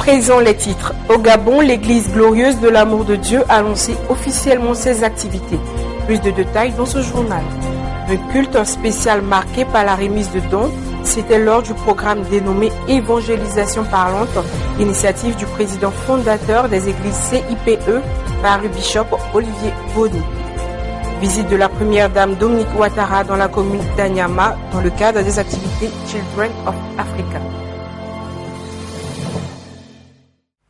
présent les titres. Au Gabon, l'église glorieuse de l'amour de Dieu a lancé officiellement ses activités. Plus de détails dans ce journal. Un culte spécial marqué par la remise de dons, c'était lors du programme dénommé Évangélisation parlante, initiative du président fondateur des églises CIPE, par le bishop Olivier Boni. Visite de la première dame Dominique Ouattara dans la commune d'Anyama dans le cadre des activités Children of Africa.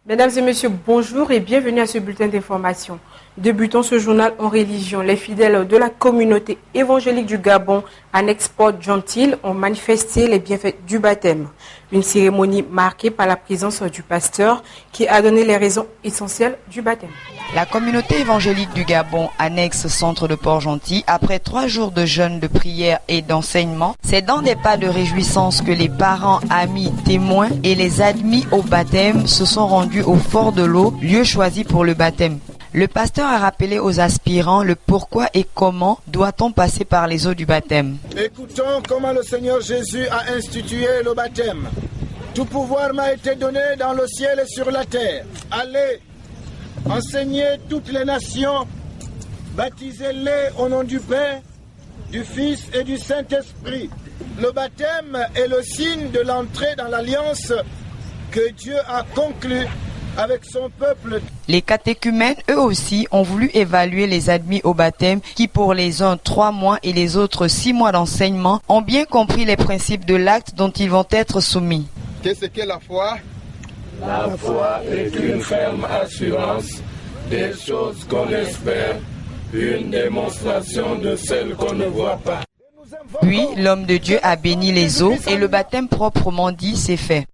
Mesdames et messieurs, bonjour et bienvenue à ce bulletin d'information. Débutons ce journal en religion. Les fidèles de la communauté évangélique du Gabon, annexe Port-Gentil, ont manifesté les bienfaits du baptême. Une cérémonie marquée par la présence du pasteur qui a donné les raisons essentielles du baptême. La communauté évangélique du Gabon, annexe centre de Port-Gentil, après 3 jours de jeûne, de prière et d'enseignement, c'est dans des pas de réjouissance que les parents, amis, témoins et les admis au baptême se sont rendus au Fort de l'Eau, lieu choisi pour le baptême. Le pasteur a rappelé aux aspirants le pourquoi et comment doit-on passer par les eaux du baptême. Écoutons comment le Seigneur Jésus a institué le baptême. Tout pouvoir m'a été donné dans le ciel et sur la terre. Allez, enseignez toutes les nations, baptisez-les au nom du Père, du Fils et du Saint-Esprit. Le baptême est le signe de l'entrée dans l'alliance que Dieu a conclue avec son peuple. Les catéchumènes, eux aussi, ont voulu évaluer les admis au baptême qui, pour les uns 3 mois et les autres 6 mois d'enseignement, ont bien compris les principes de l'acte dont ils vont être soumis. Qu'est-ce qu'est la foi? La foi est une ferme assurance des choses qu'on espère, une démonstration de celles qu'on ne voit pas. Puis, l'homme de Dieu a béni les eaux et le baptême proprement dit s'est fait.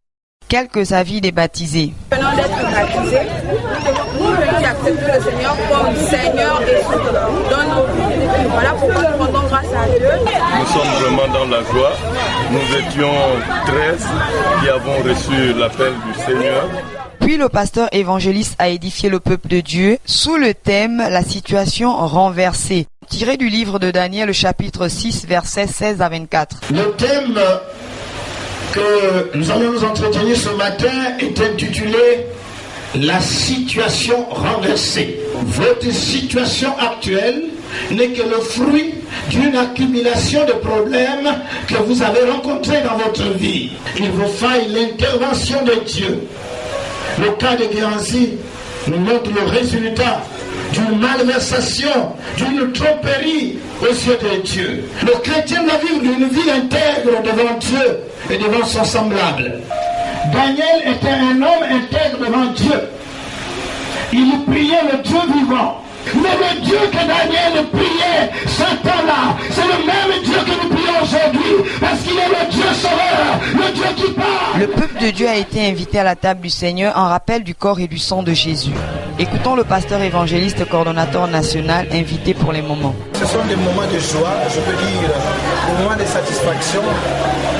Quelques avis des baptisés. Venant d'être baptisés, nous venons d'accepter le Seigneur comme Seigneur et Sauveur dans nos vies. Voilà pourquoi nous rendons grâce à Dieu. Nous sommes vraiment dans la joie. Nous étions 13 qui avons reçu l'appel du Seigneur. Puis le pasteur évangéliste a édifié le peuple de Dieu sous le thème « La situation renversée », tiré du livre de Daniel, le chapitre 6, versets 16 à 24. Le thème que nous allons nous entretenir ce matin est intitulé « La situation renversée ». Votre situation actuelle n'est que le fruit d'une accumulation de problèmes que vous avez rencontrés dans votre vie. Il vous faille l'intervention de Dieu. Le cas de Guérancy nous montre le résultat d'une malversation, d'une tromperie aux yeux de Dieu. Le chrétien doit vivre une vie intègre devant Dieu et devant son semblable. Daniel était un homme intègre devant Dieu. Il priait le Dieu vivant. Mais le Dieu que Daniel priait ce temps-là, c'est le même Dieu que nous prions aujourd'hui, parce qu'il est le Dieu sauveur, le Dieu qui parle. Le peuple de Dieu a été invité à la table du Seigneur en rappel du corps et du sang de Jésus. Écoutons le pasteur évangéliste coordonnateur national invité pour les moments. Ce sont des moments de joie, je peux dire, des moments de satisfaction,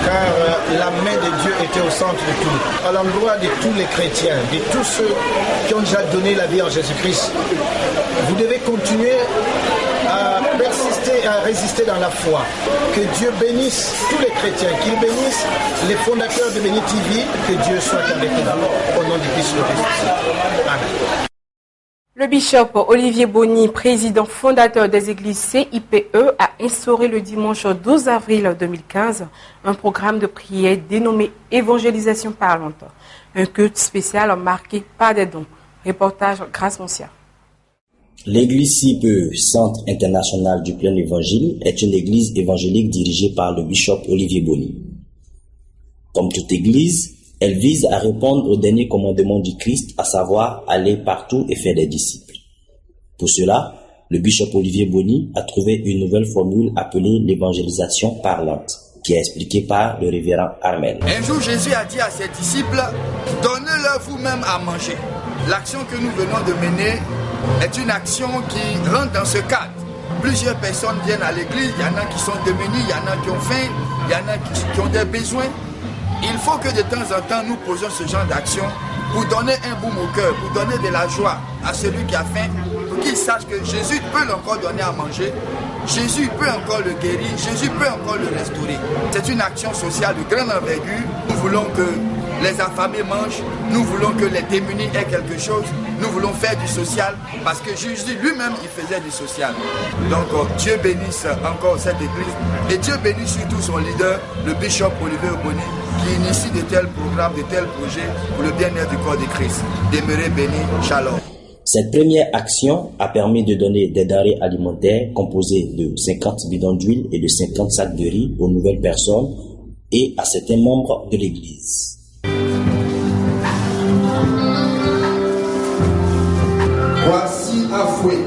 car la main de Dieu était au centre de tout. À l'endroit de tous les chrétiens, de tous ceux qui ont déjà donné la vie en Jésus-Christ, vous devez continuer à persister, à résister dans la foi. Que Dieu bénisse tous les chrétiens, qu'il bénisse les fondateurs de Béni TV, que Dieu soit avec nous, au nom du Christ le Christ. Amen. Le bishop Olivier Boni, président fondateur des églises CIPE, a instauré le dimanche 12 avril 2015 un programme de prière dénommé Évangélisation parlante. Un culte spécial marqué par des dons. Reportage Grâce Moncia. L'église CIPE, Centre international du plein évangile, est une église évangélique dirigée par le bishop Olivier Boni. Comme toute église, elle vise à répondre au dernier commandement du Christ, à savoir aller partout et faire des disciples. Pour cela, le bishop Olivier Boni a trouvé une nouvelle formule appelée l'évangélisation parlante, qui est expliquée par le révérend Armel. Un jour, Jésus a dit à ses disciples, « Donnez-leur vous-même à manger ». L'action que nous venons de mener est une action qui rentre dans ce cadre. Plusieurs personnes viennent à l'église, il y en a qui sont démunis, il y en a qui ont faim, il y en a qui ont des besoins. Il faut que de temps en temps nous posions ce genre d'action pour donner un baume au cœur, pour donner de la joie à celui qui a faim, pour qu'il sache que Jésus peut encore donner à manger, Jésus peut encore le guérir, Jésus peut encore le restaurer. C'est une action sociale de grande envergure. Nous voulons que les affamés mangent, nous voulons que les démunis aient quelque chose, nous voulons faire du social, parce que Jésus lui-même, il faisait du social. Donc Dieu bénisse encore cette église, et Dieu bénisse surtout son leader, le bishop Olivier Boni, qui initie de tels programmes, de tels projets pour le bien-être du corps de Christ. Demeurez bénis, shalom. Cette première action a permis de donner des denrées alimentaires composées de 50 bidons d'huile et de 50 sacs de riz aux nouvelles personnes et à certains membres de l'église. Voici un fouet.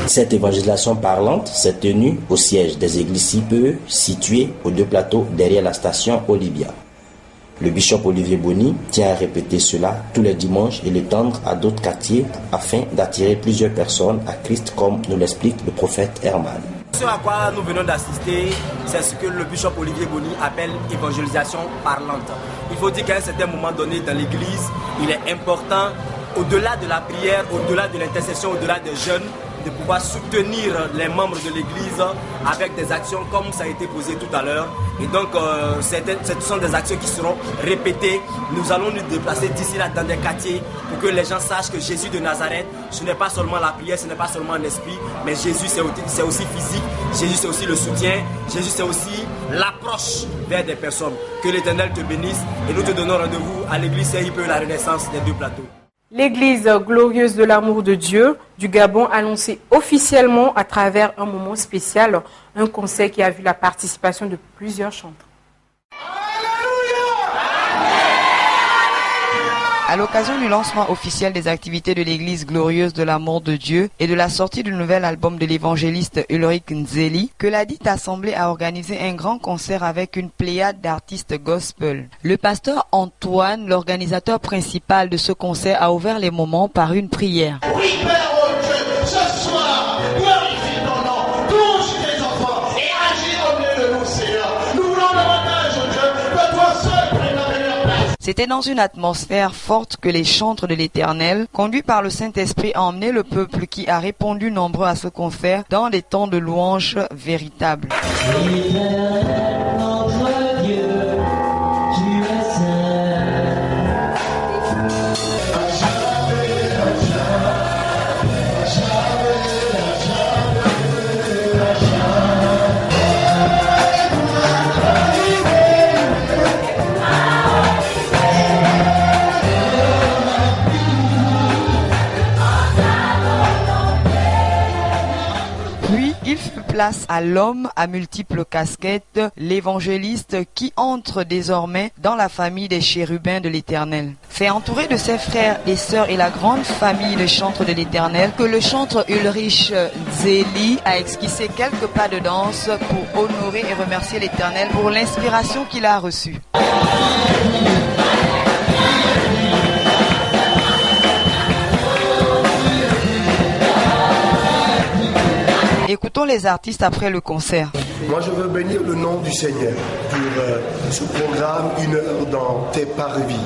Cette évangélisation parlante s'est tenue au siège des églises CIPE situées aux 2 plateaux derrière la station Olivia. Le bishop Olivier Boni tient à répéter cela tous les dimanches et l'étendre à d'autres quartiers afin d'attirer plusieurs personnes à Christ comme nous l'explique le prophète Herman. Ce à quoi nous venons d'assister, c'est ce que le bishop Olivier Boni appelle évangélisation parlante. Il faut dire qu'à un certain moment donné dans l'église, il est important, au-delà de la prière, au-delà de l'intercession, au-delà des jeûnes, de pouvoir soutenir les membres de l'église avec des actions comme ça a été posé tout à l'heure. Et donc, ce sont des actions qui seront répétées. Nous allons nous déplacer d'ici là dans des quartiers pour que les gens sachent que Jésus de Nazareth, ce n'est pas seulement la prière, ce n'est pas seulement l'esprit, mais Jésus c'est aussi physique, Jésus c'est aussi le soutien, Jésus c'est aussi l'approche vers des personnes. Que l'Éternel te bénisse et nous te donnons rendez-vous à l'église CIPE La Renaissance des 2 plateaux. L'Église glorieuse de l'amour de Dieu du Gabon a annoncé officiellement à travers un moment spécial un concert qui a vu la participation de plusieurs chanteurs. À l'occasion du lancement officiel des activités de l'Église glorieuse de l'amour de Dieu et de la sortie du nouvel album de l'évangéliste Ulrich Nzeli, que la dite assemblée a organisé un grand concert avec une pléiade d'artistes gospel. Le pasteur Antoine, l'organisateur principal de ce concert, a ouvert les moments par une prière. Oui, Père, oh Dieu, ce soir, glorifie ton nom, touche tes enfants et agis au milieu de nous, Seigneur. Nous voulons davantage, oh Dieu, que toi seul prennes la meilleure place. C'était dans une atmosphère forte que les chantres de l'Éternel, conduits par le Saint-Esprit, ont emmené le peuple qui a répondu nombreux à ce concert dans des temps de louange véritables. Place à l'homme à multiples casquettes, l'évangéliste qui entre désormais dans la famille des chérubins de l'Éternel. C'est entouré de ses frères et sœurs et la grande famille de chantres de l'Éternel que le chantre Ulrich Nzeli a esquissé quelques pas de danse pour honorer et remercier l'Éternel pour l'inspiration qu'il a reçue. Écoutons les artistes après le concert. Moi, je veux bénir le nom du Seigneur pour ce programme, 1 heure dans tes parvis.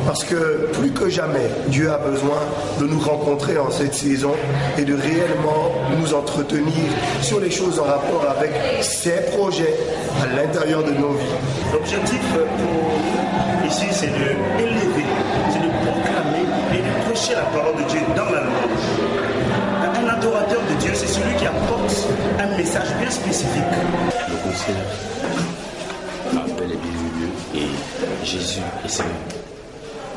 Parce que plus que jamais, Dieu a besoin de nous rencontrer en cette saison et de réellement nous entretenir sur les choses en rapport avec ses projets à l'intérieur de nos vies. L'objectif pour ici, c'est de élever, c'est de proclamer et de prêcher la parole de Dieu dans la louange. Un adorateur de Dieu, c'est celui qui apporte un message bien spécifique. Le concert a bel et bien eu lieu et Jésus est Seigneur.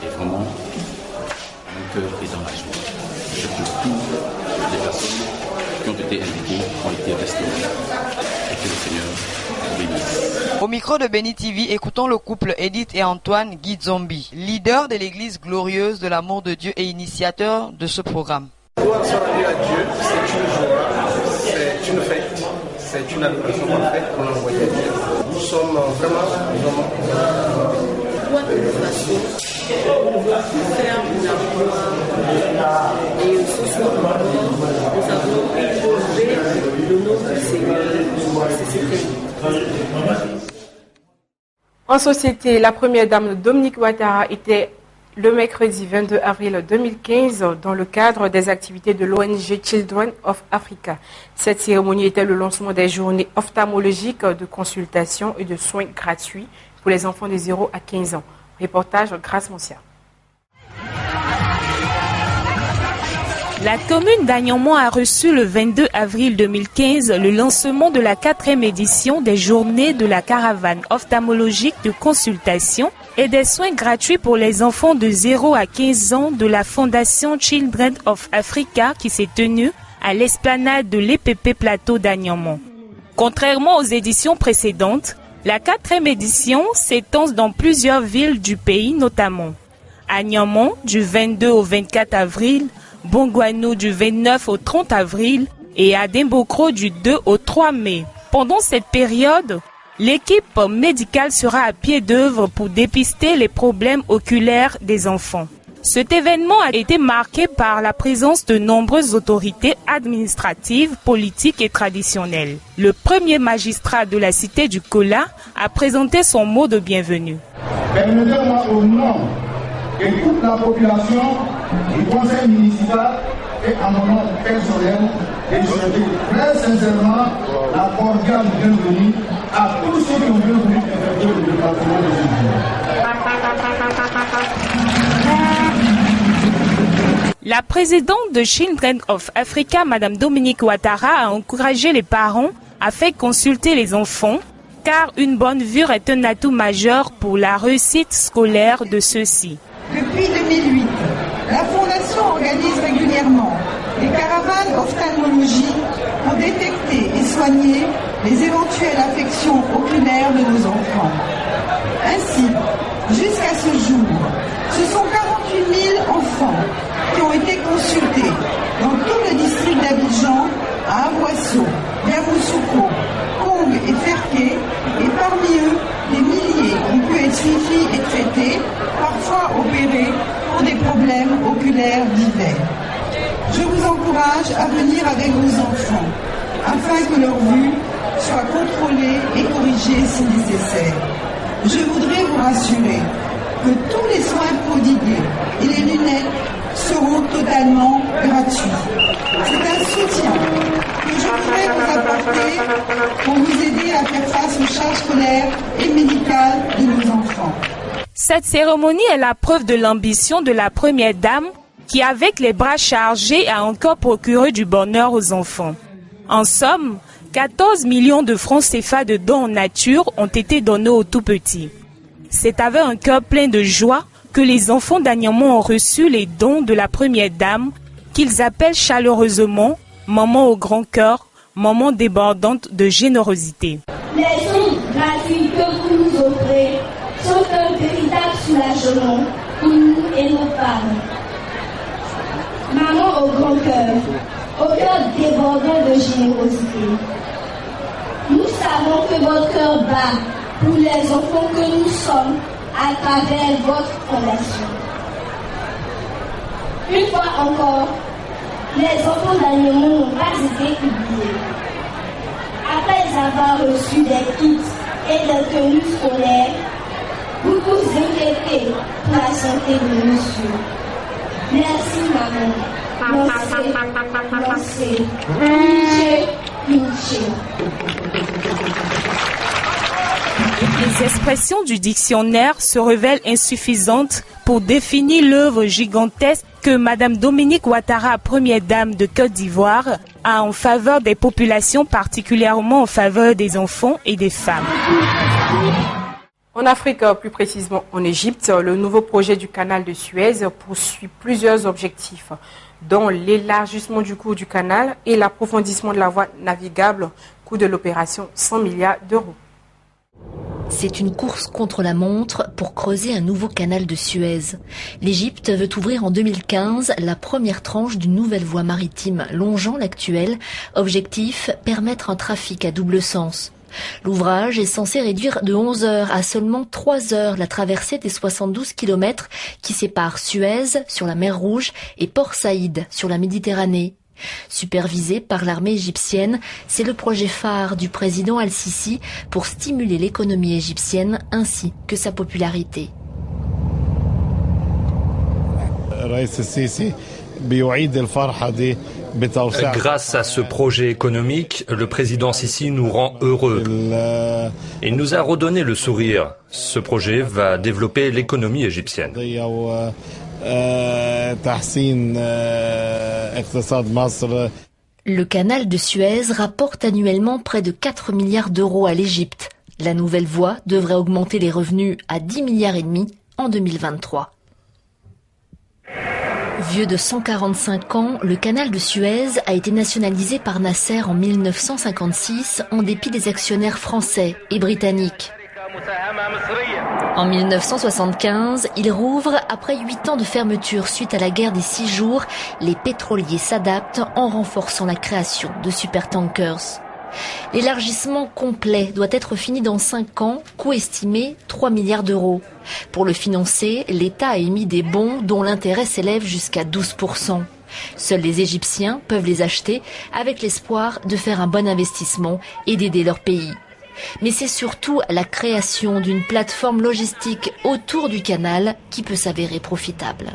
Et vraiment, mon cœur est dans la joie. Je que toutes les personnes qui ont été invitées ont été restaurées et que le Seigneur bénisse. Au micro de Béni TV, écoutons le couple Edith et Antoine Guizombi, leader de l'église glorieuse de l'amour de Dieu et initiateur de ce programme. Gloire soit rendue à Dieu, c'est une joie, c'est une fête, c'est une adoration parfaite qu'on a envoyée à Dieu. Nous sommes vraiment de façon, on doit faire la gloire. Et ce soir, nous avons élevé le nom du Seigneur. C'est En société, la première dame Dominique Ouattara était le mercredi 22 avril 2015 dans le cadre des activités de l'ONG Children of Africa. Cette cérémonie était le lancement des journées ophtalmologiques de consultation et de soins gratuits pour les enfants de 0 à 15 ans. Reportage Grâce Moncia. La commune d'Agnomont a reçu le 22 avril 2015 le lancement de la 4e édition des journées de la caravane ophtalmologique de consultation et des soins gratuits pour les enfants de 0 à 15 ans de la Fondation Children of Africa qui s'est tenue à l'esplanade de l'EPP Plateau d'Agnomont. Contrairement aux éditions précédentes, la 4e édition s'étend dans plusieurs villes du pays, notamment Agnomont du 22 au 24 avril, Bongouanou du 29 au 30 avril et Adembokro du 2 au 3 mai. Pendant cette période, l'équipe médicale sera à pied d'œuvre pour dépister les problèmes oculaires des enfants. Cet événement a été marqué par la présence de nombreuses autorités administratives, politiques et traditionnelles. Le premier magistrat de la cité du Kola a présenté son mot de bienvenue. Permettez-moi au nom de toute la population du conseil municipal et à mon nom personnel de souhaiter très sincèrement la cordiale bienvenue à tous ceux qui ont bien voulu effectuer le département de La présidente de Children of Africa, Mme Dominique Ouattara, a encouragé les parents à faire consulter les enfants car une bonne vue est un atout majeur pour la réussite scolaire de ceux-ci. Depuis 2008, la Fondation organise régulièrement des caravanes ophtalmologiques pour détecter et soigner les éventuelles affections oculaires de nos enfants. Ainsi, jusqu'à ce jour, ce sont 48 000 enfants qui ont été consultés dans tout le district d'Abidjan, à Aboissou, Yamoussoukro, Kong et Ferké, et parmi eux, des milliers ont pu être suivis et traités, parfois opérés pour des problèmes oculaires divers. Je vous encourage à venir avec vos enfants, afin que leur vue soit contrôlée et corrigée si nécessaire. Je voudrais vous rassurer que tous les soins prodigués et les lunettes seront totalement gratuits. C'est un soutien que je voudrais vous apporter pour vous aider à faire face aux charges scolaires et médicales de nos enfants. Cette cérémonie est la preuve de l'ambition de la première dame qui, avec les bras chargés, a encore procuré du bonheur aux enfants. En somme, 14 millions de francs CFA de dons en nature ont été donnés aux tout-petits. C'est avec un cœur plein de joie que les enfants d'Agnomont ont reçu les dons de la première dame qu'ils appellent chaleureusement « Maman au grand cœur », maman débordante de générosité. Les dons gratuits que vous nous offrez sont un véritable soulagement pour nous et nos parents. Maman au grand cœur, au cœur débordant de générosité. Nous savons que votre cœur bat pour les enfants que nous sommes à travers votre fondation. Une fois encore, les enfants d'Agnomont n'ont pas été oubliés. Après avoir reçu des kits et des tenues scolaires, vous vous inquiétez pour la santé de monsieur. Merci maman. Merci. Les expressions du dictionnaire se révèlent insuffisantes pour définir l'œuvre gigantesque que Mme Dominique Ouattara, première dame de Côte d'Ivoire, a en faveur des populations, particulièrement en faveur des enfants et des femmes. En Afrique, plus précisément en Égypte, le nouveau projet du canal de Suez poursuit plusieurs objectifs, dont l'élargissement du cours du canal et l'approfondissement de la voie navigable, coût de l'opération 100 milliards d'euros. C'est une course contre la montre pour creuser un nouveau canal de Suez. L'Égypte veut ouvrir en 2015 la première tranche d'une nouvelle voie maritime longeant l'actuelle. Objectif, permettre un trafic à double sens. L'ouvrage est censé réduire de 11 heures à seulement 3 heures la traversée des 72 km qui séparent Suez sur la mer Rouge et Port Saïd sur la Méditerranée. Supervisé par l'armée égyptienne, c'est le projet phare du président Al-Sisi pour stimuler l'économie égyptienne ainsi que sa popularité. Grâce à ce projet économique, le président Sisi nous rend heureux. Il nous a redonné le sourire. Ce projet va développer l'économie égyptienne. Le canal de Suez rapporte annuellement près de 4 milliards d'euros à l'Égypte. La nouvelle voie devrait augmenter les revenus à 10 milliards et demi en 2023. Vieux de 145 ans, le canal de Suez a été nationalisé par Nasser en 1956 en dépit des actionnaires français et britanniques. En 1975, il rouvre après 8 ans de fermeture suite à la guerre des 6 jours. Les pétroliers s'adaptent en renforçant la création de supertankers. L'élargissement complet doit être fini dans 5 ans, coût estimé 3 milliards d'euros. Pour le financer, l'État a émis des bons dont l'intérêt s'élève jusqu'à 12%. Seuls les Égyptiens peuvent les acheter avec l'espoir de faire un bon investissement et d'aider leur pays. Mais c'est surtout la création d'une plateforme logistique autour du canal qui peut s'avérer profitable.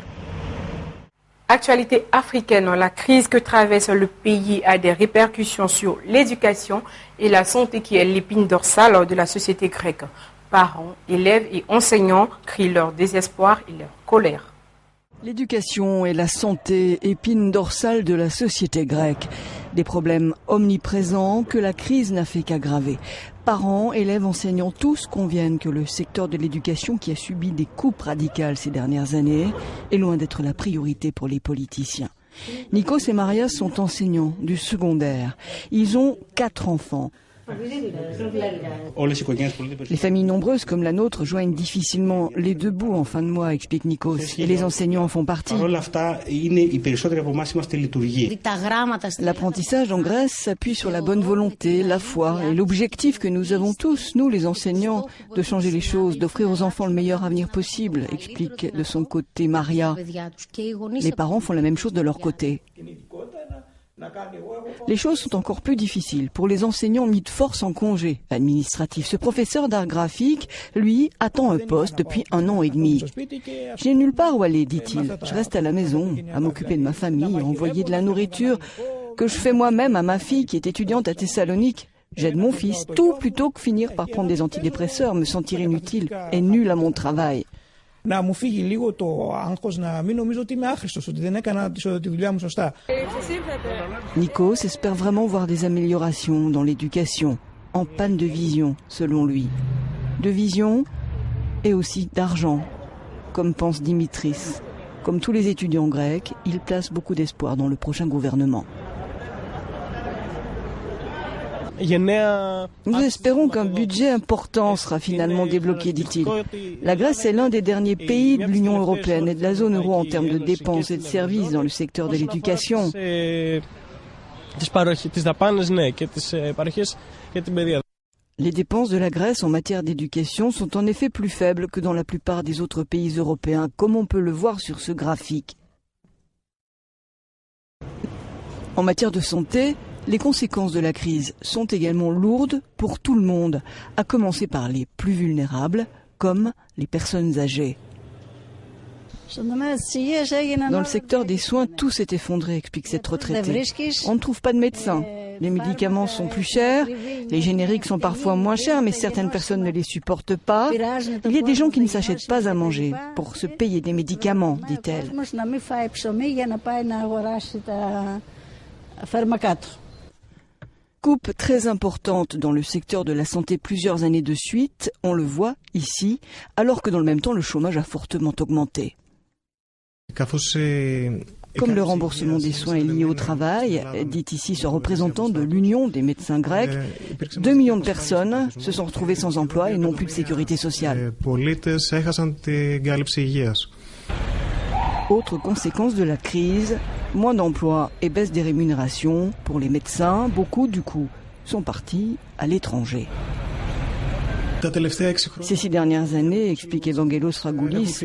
Actualité africaine, la crise que traverse le pays a des répercussions sur l'éducation et la santé qui est l'épine dorsale de la société grecque. Parents, élèves et enseignants crient leur désespoir et leur colère. L'éducation et la santé, épine dorsale de la société grecque. Des problèmes omniprésents que la crise n'a fait qu'aggraver. Parents, élèves, enseignants, tous conviennent que le secteur de l'éducation qui a subi des coupes radicales ces dernières années est loin d'être la priorité pour les politiciens. Nikos et Maria sont enseignants du secondaire. Ils ont 4 enfants. Les familles nombreuses comme la nôtre joignent difficilement les deux bouts en fin de mois, explique Nikos, et les enseignants en font partie. L'apprentissage en Grèce s'appuie sur la bonne volonté, la foi et l'objectif que nous avons tous, nous les enseignants, de changer les choses, d'offrir aux enfants le meilleur avenir possible, explique de son côté Maria. Les parents font la même chose de leur côté. Les choses sont encore plus difficiles pour les enseignants mis de force en congé administratif. Ce professeur d'art graphique, lui, attend un poste depuis 1 an et demi. « Je n'ai nulle part où aller, dit-il. Je reste à la maison, à m'occuper de ma famille, à envoyer de la nourriture que je fais moi-même à ma fille qui est étudiante à Thessalonique. J'aide mon fils, tout plutôt que finir par prendre des antidépresseurs, me sentir inutile et nul à mon travail. » Nikos espère vraiment voir des améliorations dans l'éducation, en panne de vision, selon lui. De vision et aussi d'argent, comme pense Dimitris. Comme tous les étudiants grecs, il place beaucoup d'espoir dans le prochain gouvernement. Nous espérons qu'un budget important sera finalement débloqué, dit-il. La Grèce est l'un des derniers pays de l'Union européenne et de la zone euro en termes de dépenses et de services dans le secteur de l'éducation. Les dépenses de la Grèce en matière d'éducation sont en effet plus faibles que dans la plupart des autres pays européens, comme on peut le voir sur ce graphique. En matière de santé, les conséquences de la crise sont également lourdes pour tout le monde, à commencer par les plus vulnérables, comme les personnes âgées. Dans le secteur des soins, tout s'est effondré, explique cette retraitée. On ne trouve pas de médecins. Les médicaments sont plus chers, les génériques sont parfois moins chers, mais certaines personnes ne les supportent pas. Il y a des gens qui ne s'achètent pas à manger pour se payer des médicaments, dit-elle. Coupe très importante dans le secteur de la santé plusieurs années de suite, on le voit ici, alors que dans le même temps le chômage a fortement augmenté. Comme le remboursement des soins est lié au travail, dit ici ce représentant de l'Union des médecins grecs, 2 millions de personnes se sont retrouvées sans emploi et n'ont plus de sécurité sociale. Autre conséquence de la crise, moins d'emplois et baisse des rémunérations pour les médecins. Beaucoup, du coup, sont partis à l'étranger. Ces 6 dernières années, explique Evangelos Fragoulis,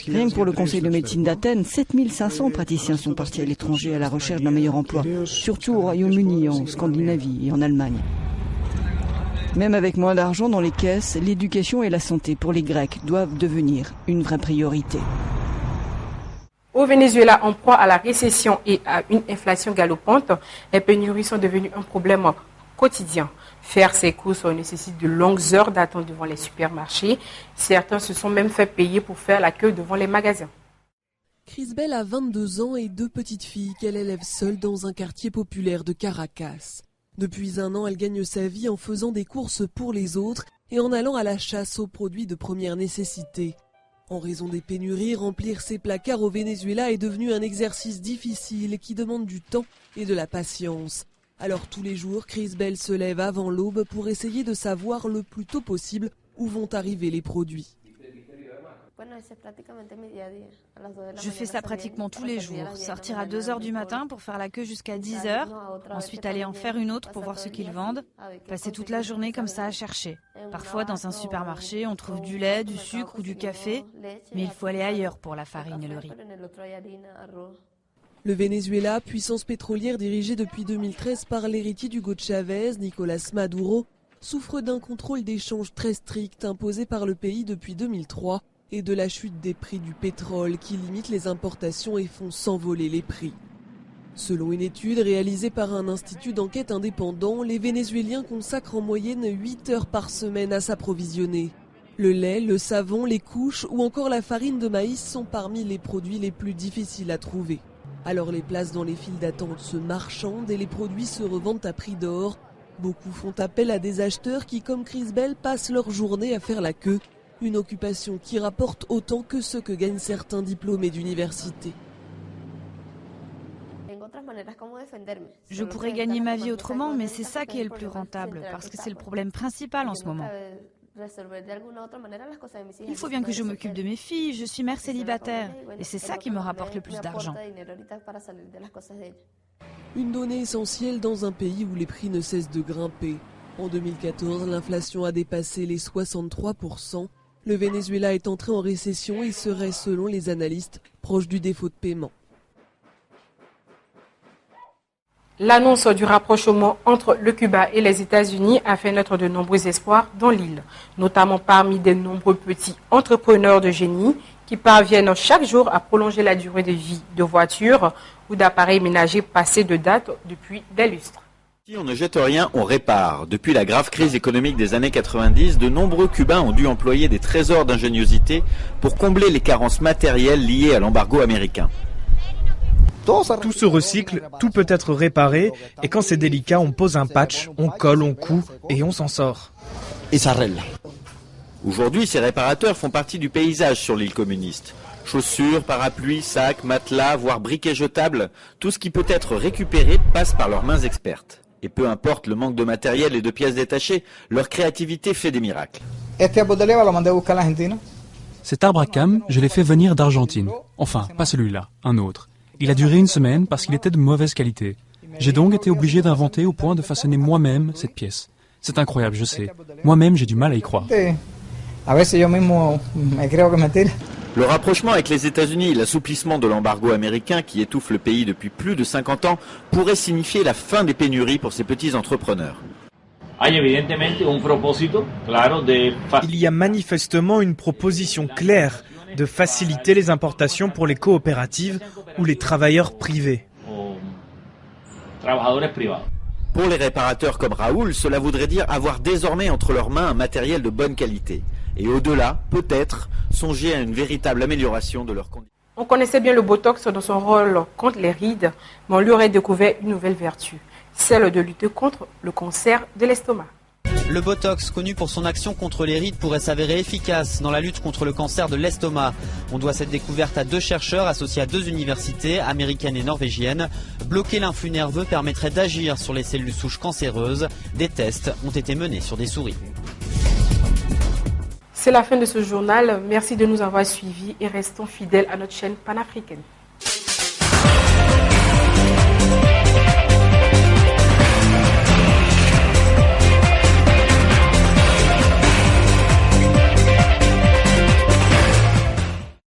rien que pour le Conseil de médecine d'Athènes, 7500 praticiens sont partis à l'étranger à la recherche d'un meilleur emploi, surtout au Royaume-Uni, en Scandinavie et en Allemagne. Même avec moins d'argent dans les caisses, l'éducation et la santé pour les Grecs doivent devenir une vraie priorité. Au Venezuela, en proie à la récession et à une inflation galopante, les pénuries sont devenues un problème quotidien. Faire ses courses nécessite de longues heures d'attente devant les supermarchés. Certains se sont même fait payer pour faire la queue devant les magasins. Crisbel a 22 ans et 2 petites filles qu'elle élève seule dans un quartier populaire de Caracas. Depuis 1 an, elle gagne sa vie en faisant des courses pour les autres et en allant à la chasse aux produits de première nécessité. En raison des pénuries, remplir ses placards au Venezuela est devenu un exercice difficile qui demande du temps et de la patience. Alors tous les jours, Crisbel se lève avant l'aube pour essayer de savoir le plus tôt possible où vont arriver les produits. Je fais ça pratiquement tous les jours. Sortir à 2 h du matin pour faire la queue jusqu'à 10 h, ensuite aller en faire une autre pour voir ce qu'ils vendent, passer toute la journée comme ça à chercher. Parfois dans un supermarché, on trouve du lait, du sucre ou du café, mais il faut aller ailleurs pour la farine et le riz. Le Venezuela, puissance pétrolière dirigée depuis 2013 par l'héritier d'Hugo Chavez, Nicolás Maduro, souffre d'un contrôle d'échange très strict imposé par le pays depuis 2003 et de la chute des prix du pétrole qui limite les importations et font s'envoler les prix. Selon une étude réalisée par un institut d'enquête indépendant, les Vénézuéliens consacrent en moyenne 8 heures par semaine à s'approvisionner. Le lait, le savon, les couches ou encore la farine de maïs sont parmi les produits les plus difficiles à trouver. Alors les places dans les files d'attente se marchandent et les produits se revendent à prix d'or. Beaucoup font appel à des acheteurs qui, comme Crisbel, passent leur journée à faire la queue. Une occupation qui rapporte autant que ce que gagnent certains diplômés d'université. Je pourrais gagner ma vie autrement, mais c'est ça qui est le plus rentable, parce que c'est le problème principal en ce moment. Il faut bien que je m'occupe de mes filles, je suis mère célibataire, et c'est ça qui me rapporte le plus d'argent. Une donnée essentielle dans un pays où les prix ne cessent de grimper. En 2014, l'inflation a dépassé les 63%. Le Venezuela est entré en récession et serait, selon les analystes, proche du défaut de paiement. L'annonce du rapprochement entre le Cuba et les États-Unis a fait naître de nombreux espoirs dans l'île, notamment parmi des nombreux petits entrepreneurs de génie qui parviennent chaque jour à prolonger la durée de vie de voitures ou d'appareils ménagers passés de date depuis des lustres. Si on ne jette rien, on répare. Depuis la grave crise économique des années 90, de nombreux Cubains ont dû employer des trésors d'ingéniosité pour combler les carences matérielles liées à l'embargo américain. Tout se recycle, tout peut être réparé, et quand c'est délicat, on pose un patch, on colle, on coud, et on s'en sort. Et ça règle. Aujourd'hui, ces réparateurs font partie du paysage sur l'île communiste. Chaussures, parapluies, sacs, matelas, voire briquets jetables, tout ce qui peut être récupéré passe par leurs mains expertes. Et peu importe le manque de matériel et de pièces détachées, leur créativité fait des miracles. Cet arbre à cam, je l'ai fait venir d'Argentine. Enfin, pas celui-là, un autre. Il a duré 1 semaine parce qu'il était de mauvaise qualité. J'ai donc été obligé d'inventer au point de façonner moi-même cette pièce. C'est incroyable, je sais. Moi-même, j'ai du mal à y croire. Le rapprochement avec les États-Unis et l'assouplissement de l'embargo américain qui étouffe le pays depuis plus de 50 ans pourrait signifier la fin des pénuries pour ces petits entrepreneurs. Il y a manifestement une proposition claire de faciliter les importations pour les coopératives ou les travailleurs privés. Pour les réparateurs comme Raoul, cela voudrait dire avoir désormais entre leurs mains un matériel de bonne qualité. Et au-delà, peut-être, songer à une véritable amélioration de leurs conditions. On connaissait bien le Botox dans son rôle contre les rides, mais on lui aurait découvert une nouvelle vertu, celle de lutter contre le cancer de l'estomac. Le Botox, connu pour son action contre les rides, pourrait s'avérer efficace dans la lutte contre le cancer de l'estomac. On doit cette découverte à 2 chercheurs associés à 2 universités, américaines et norvégiennes. Bloquer l'influx nerveux permettrait d'agir sur les cellules souches cancéreuses. Des tests ont été menés sur des souris. C'est la fin de ce journal. Merci de nous avoir suivis et restons fidèles à notre chaîne panafricaine.